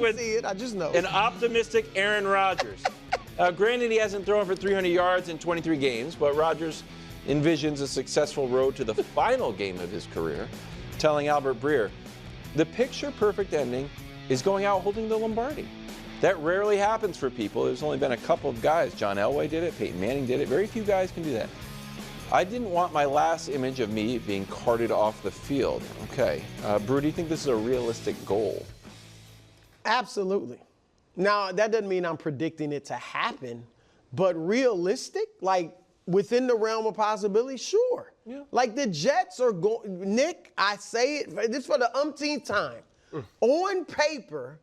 with see it. I just know. an optimistic Aaron Rodgers. Granted, he hasn't thrown for 300 yards in 23 games, but Rodgers envisions a successful road to the final game of his career, telling Albert Breer, the picture-perfect ending is going out holding the Lombardi. That rarely happens for people. There's only been a couple of guys. John Elway did it. Peyton Manning did it. Very few guys can do that. I didn't want my last image of me being carted off the field. Okay. Brew, do you think this is a realistic goal? Absolutely. Now, that doesn't mean I'm predicting it to happen, but realistic, like within the realm of possibility, sure. Yeah. Like the Jets are going, Nick, I say it, this for the umpteenth time. On paper,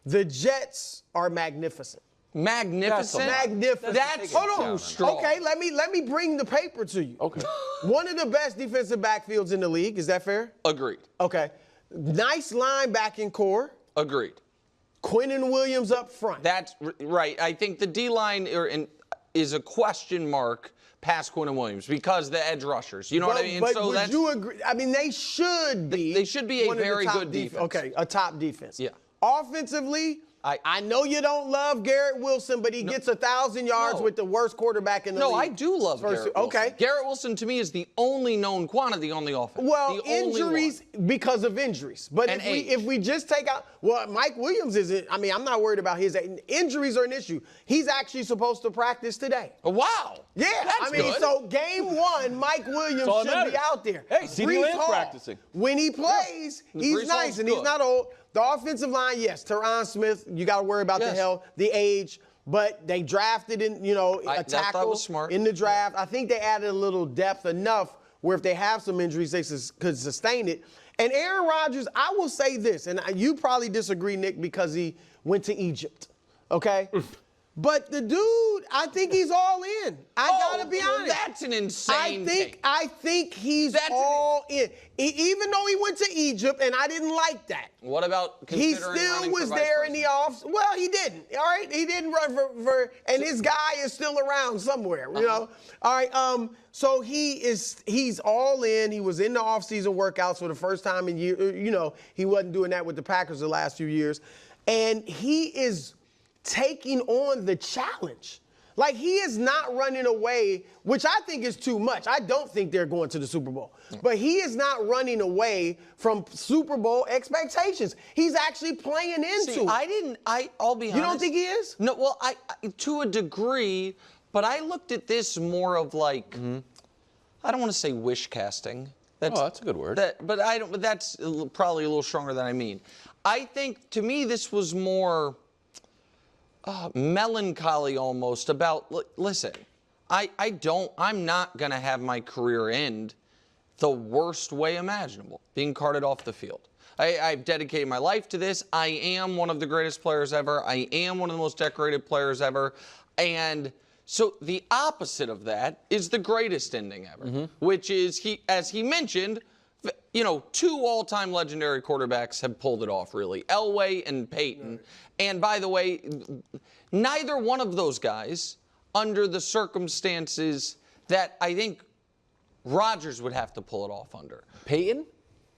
the Jets are magnificent. Magnificent? Magnificent. That's hold on. too strong. Okay, let me bring the paper to you. Okay. One of the best defensive backfields in the league. Is that fair? Agreed. Okay. Nice linebacking core. Agreed. Quinnen Williams up front. That's right. I think the D-line is a question mark past Quinnen Williams because the edge rushers. You know what I mean? But so would you agree? I mean, they should be. They should be a one of the very top good defense. Okay, a top defense. Yeah. Offensively, I know you don't love Garrett Wilson, but he gets 1,000 yards with the worst quarterback in the league. No, I do love Garrett Wilson. Okay. Garrett Wilson, to me, is the only known quantity on the offense. Well, injuries because of injuries. But if we just take out, Mike Williams isn't, I mean, I'm not worried about his injuries are an issue. He's actually supposed to practice today. Wow. Yeah, That's good. So game one, Mike Williams should be out there. Hey, CeeDee Lamb's practicing. When he plays, he's nice and he's not old. The offensive line, yes, Teron Smith, you got to worry about the health, the age, but they drafted in, a tackle in the draft. I think they added a little depth enough where if they have some injuries, they could sustain it. And Aaron Rodgers, I will say this, and you probably disagree, Nick, because he went to Egypt, okay? But the dude, I think he's all in. I gotta be honest. That's an insane take. I think he's all in. Even though he went to Egypt, and I didn't like that. What about he still was there in the off? Well, he didn't. All right, he didn't run for and his guy is still around somewhere. You know. All right. So he's all in. He was in the offseason workouts for the first time in years. He wasn't doing that with the Packers the last few years, and he is taking on the challenge. Like, he is not running away, which I think is too much. I don't think they're going to the Super Bowl. But he is not running away from Super Bowl expectations. He's actually playing into it. I'll be honest. You don't think he is? No, well, I to a degree, but I looked at this more of like, I don't want to say wish casting. That's a good word. But that's probably a little stronger than I mean. I think, to me, this was more melancholy almost about, listen, I'm not going to have my career end the worst way imaginable, being carted off the field. I've dedicated my life to this. I am one of the greatest players ever. I am one of the most decorated players ever. And so the opposite of that is the greatest ending ever, which is, as he mentioned, two all-time legendary quarterbacks have pulled it off, really, Elway and Peyton. Right. And by the way, neither one of those guys, under the circumstances that I think Rodgers would have to pull it off under. Peyton?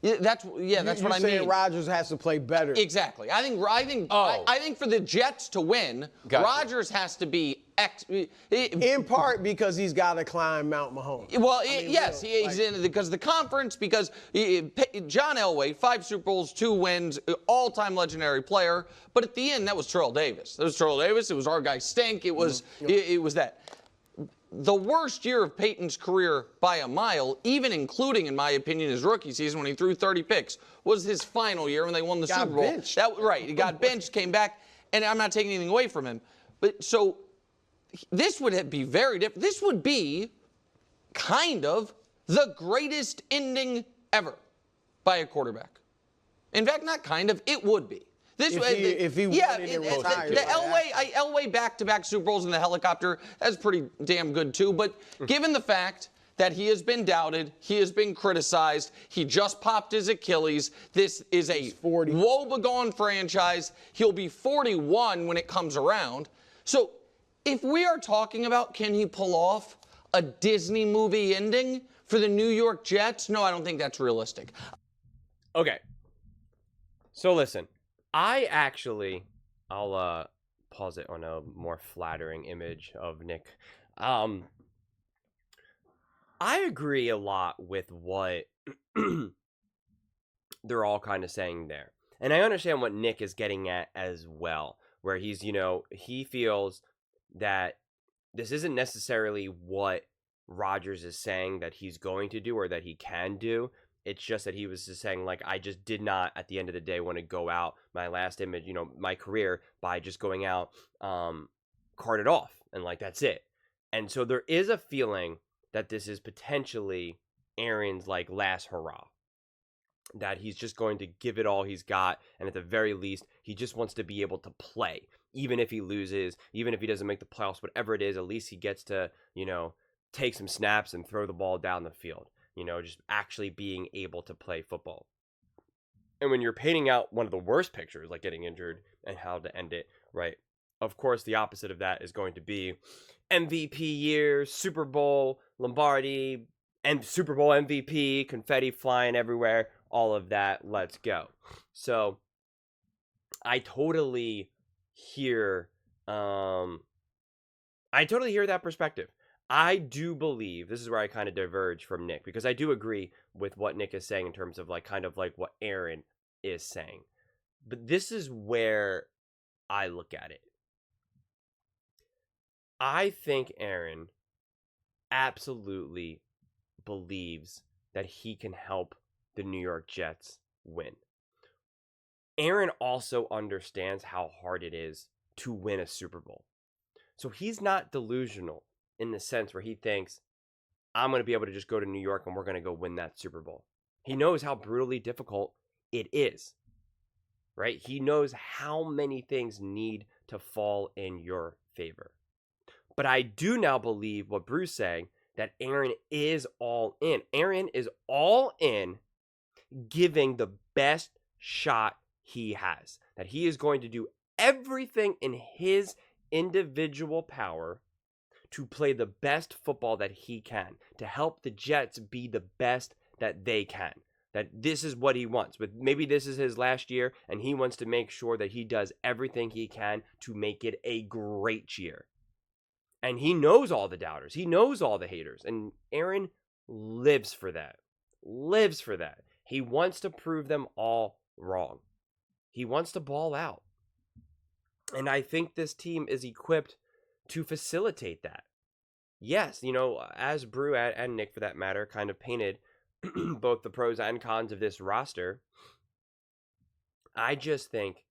Yeah, that's what I mean. You're saying Rodgers has to play better. Exactly. I think for the Jets to win, Rodgers has to be in part because he's got to climb Mount Mahomes. Well, yes, he's in because of the conference, because John Elway, 5 Super Bowls, 2 wins, all-time legendary player. But at the end, that was Terrell Davis. That was Terrell Davis. It was our guy Stink. It was it was that. The worst year of Peyton's career by a mile, even including, in my opinion, his rookie season when he threw 30 picks, was his final year when they won the Super Bowl. Benched. Right, he got benched, came back, and I'm not taking anything away from him. But so this would be very different. This would be kind of the greatest ending ever by a quarterback. In fact, not kind of, it would be. If he won and retired. The Elway back-to-back Super Bowls in the helicopter, that's pretty damn good too. But given the fact that he has been doubted, he has been criticized, he just popped his Achilles, this is a woebegone franchise. He'll be 41 when it comes around. So if we are talking about can he pull off a Disney movie ending for the New York Jets, no, I don't think that's realistic. Okay. So listen. I'll pause it on a more flattering image of Nick. I agree a lot with what they're all kind of saying there. And I understand what Nick is getting at as well, where he's, he feels that this isn't necessarily what Rodgers is saying that he's going to do or that he can do. It's just that he was just saying, like, I just did not, at the end of the day, want to go out my last image, my career by just going out, carted off, and, like, that's it. And so there is a feeling that this is potentially Aaron's, like, last hurrah. That he's just going to give it all he's got, and at the very least, he just wants to be able to play. Even if he loses, even if he doesn't make the playoffs, whatever it is, at least he gets to, take some snaps and throw the ball down the field. Just actually being able to play football. And when you're painting out one of the worst pictures, like getting injured and how to end it, right? Of course, the opposite of that is going to be MVP year, Super Bowl, Lombardi, and Super Bowl MVP, confetti flying everywhere, all of that. Let's go. So I totally hear that perspective. I do believe, this is where I kind of diverge from Nick, because I do agree with what Nick is saying in terms of like kind of like what Aaron is saying. But this is where I look at it. I think Aaron absolutely believes that he can help the New York Jets win. Aaron also understands how hard it is to win a Super Bowl. So he's not delusional in the sense where he thinks, I'm going to be able to just go to New York and we're going to go win that Super Bowl. He knows how brutally difficult it is, right? He knows how many things need to fall in your favor. But I do now believe what Bruce saying, that Aaron is all in. Aaron is all in giving the best shot he has. That he is going to do everything in his individual power to play the best football that he can, to help the Jets be the best that they can. That this is what he wants. But maybe this is his last year, and he wants to make sure that he does everything he can to make it a great year. And he knows all the doubters. He knows all the haters. And Aaron lives for that. Lives for that. He wants to prove them all wrong. He wants to ball out. And I think this team is equipped to facilitate that. Yes, as Brew and Nick, for that matter, kind of painted both the pros and cons of this roster, I just think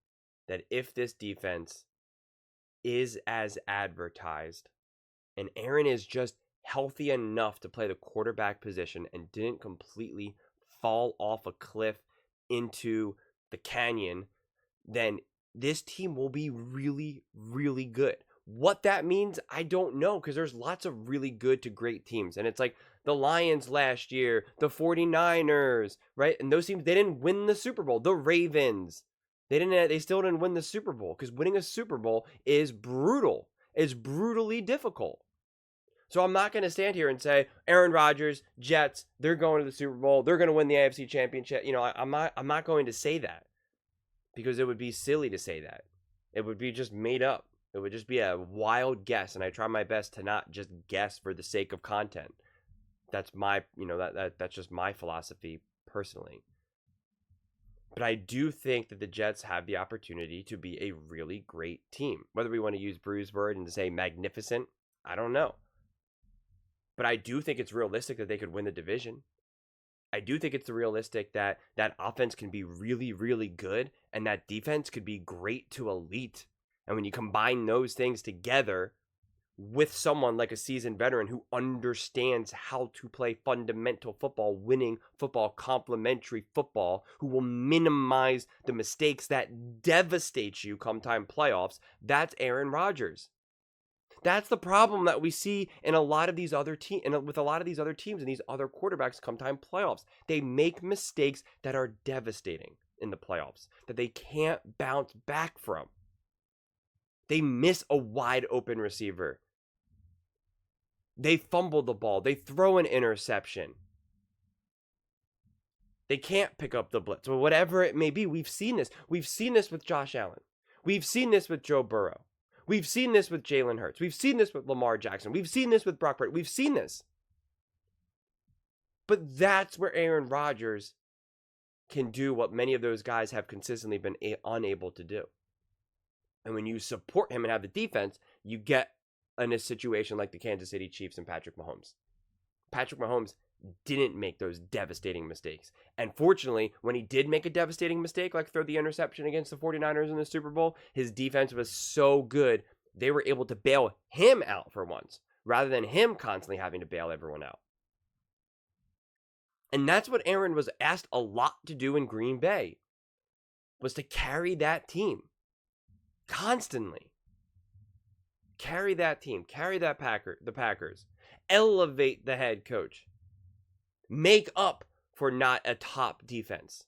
that if this defense is as advertised, and Aaron is just healthy enough to play the quarterback position and didn't completely fall off a cliff into the canyon, then this team will be really, really good. What that means, I don't know, because there's lots of really good to great teams. And it's like the Lions last year, the 49ers, right? And those teams, they didn't win the Super Bowl. The Ravens, they still didn't win the Super Bowl, because winning a Super Bowl is brutal. It's brutally difficult. So I'm not going to stand here and say Aaron Rodgers, Jets, they're going to the Super Bowl, they're going to win the AFC Championship. I'm not going to say that, because it would be silly to say that. It would be just made up. It would just be a wild guess, and I try my best to not just guess for the sake of content. That's my, that's just my philosophy personally. But I do think that the Jets have the opportunity to be a really great team. Whether we want to use Brew's word and to say magnificent, I don't know. But I do think it's realistic that they could win the division. I do think it's realistic that that offense can be really, really good, and that defense could be great to elite. And when you combine those things together with someone like a seasoned veteran who understands how to play fundamental football, winning football, complementary football, who will minimize the mistakes that devastate you come time playoffs, that's Aaron Rodgers. That's the problem that we see in a lot of these other teams, with a lot of these other teams and these other quarterbacks come time playoffs. They make mistakes that are devastating in the playoffs, that they can't bounce back from. They miss a wide open receiver. They fumble the ball. They throw an interception. They can't pick up the blitz or whatever it may be. We've seen this. We've seen this with Josh Allen. We've seen this with Joe Burrow. We've seen this with Jalen Hurts. We've seen this with Lamar Jackson. We've seen this with Brock Purdy. We've seen this. But that's where Aaron Rodgers can do what many of those guys have consistently been unable to do. And when you support him and have the defense, you get in a situation like the Kansas City Chiefs and Patrick Mahomes. Patrick Mahomes didn't make those devastating mistakes. And fortunately, when he did make a devastating mistake, like throw the interception against the 49ers in the Super Bowl, his defense was so good, they were able to bail him out for once, rather than him constantly having to bail everyone out. And that's what Aaron was asked a lot to do in Green Bay, was to carry that team constantly. Carry that team, carry the Packers, elevate the head coach, make up for not a top defense.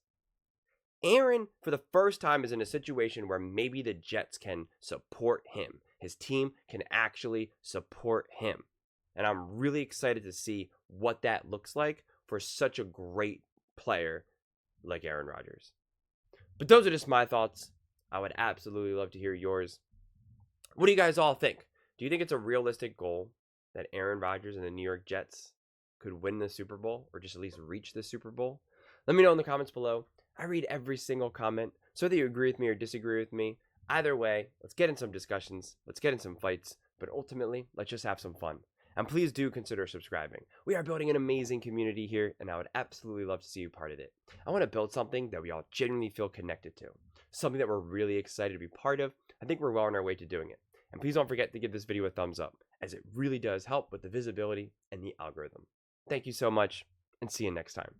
Aaron, for the first time, is in a situation where maybe the Jets can support him. His team can actually support him. And I'm really excited to see what that looks like for such a great player like Aaron Rodgers. But those are just my thoughts. I would absolutely love to hear yours. What do you guys all think? Do you think it's a realistic goal that Aaron Rodgers and the New York Jets could win the Super Bowl, or just at least reach the Super Bowl? Let me know in the comments below. I read every single comment, so whether you agree with me or disagree with me, either way, let's get in some discussions, let's get in some fights, but ultimately, let's just have some fun. And please do consider subscribing. We are building an amazing community here, and I would absolutely love to see you part of it. I want to build something that we all genuinely feel connected to, something that we're really excited to be part of. I think we're well on our way to doing it. And please don't forget to give this video a thumbs up, as it really does help with the visibility and the algorithm. Thank you so much, and see you next time.